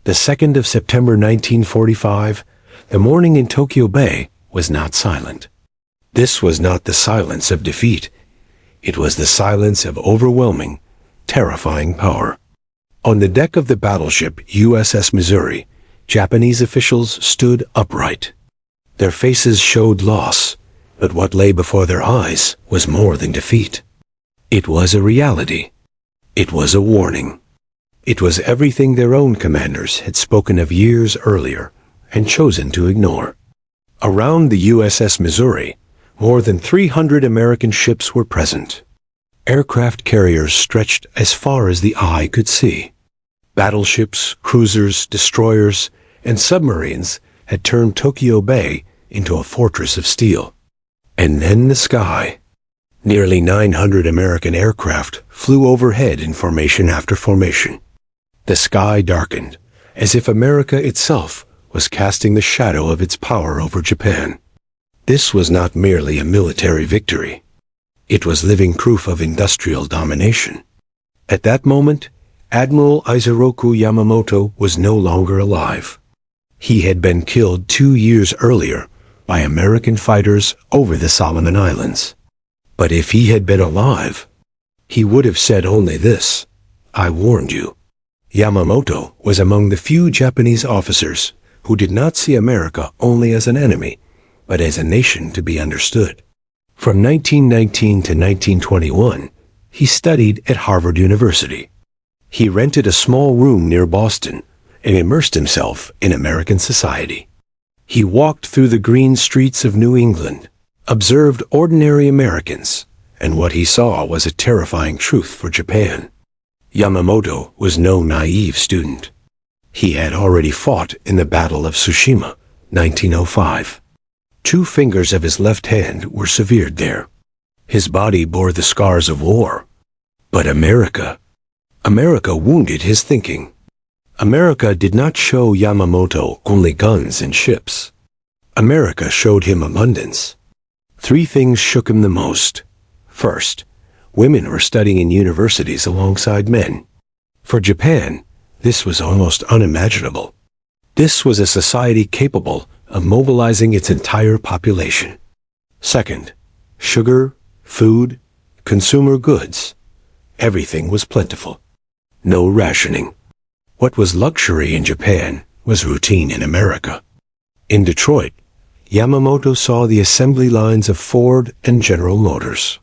The 2nd of September 1945, the morning in Tokyo Bay was not silent. This was not the silence of defeat. It was the silence of overwhelming, terrifying power. On the deck of the battleship USS Missouri, Japanese officials stood upright. Their faces showed loss, but what lay before their eyes was more than defeat. It was a reality. It was a warning. It was everything their own commanders had spoken of years earlier and chosen to ignore. Around the USS Missouri, more than 300 American ships were present. Aircraft carriers stretched as far as the eye could see. Battleships, cruisers, destroyers, and submarines had turned Tokyo Bay into a fortress of steel. And then the sky. Nearly 900 American aircraft flew overhead in formation after formation. The sky darkened, as if America itself was casting the shadow of its power over Japan. This was not merely a military victory. It was living proof of industrial domination. At that moment, Admiral Isuroku Yamamoto was no longer alive. He had been killed 2 years earlier by American fighters over the Solomon Islands. But if he had been alive, he would have said only this: "I warned you." Yamamoto was among the few Japanese officers who did not see America only as an enemy, but as a nation to be understood. From 1919 to 1921, he studied at Harvard University. He rented a small room near Boston and immersed himself in American society. He walked through the green streets of New England, observed ordinary Americans, and what he saw was a terrifying truth for Japan. Yamamoto was no naive student. He had already fought in the Battle of Tsushima, 1905. 2 fingers of his left hand were severed there. His body bore the scars of war. But America wounded his thinking. America did not show Yamamoto only guns and ships. America showed him abundance. 3 things shook him the most. First, women were studying in universities alongside men. For Japan, this was almost unimaginable. This was a society capable of mobilizing its entire population. Second, sugar, food, consumer goods. Everything was plentiful. No rationing. What was luxury in Japan was routine in America. In Detroit, Yamamoto saw the assembly lines of Ford and General Motors.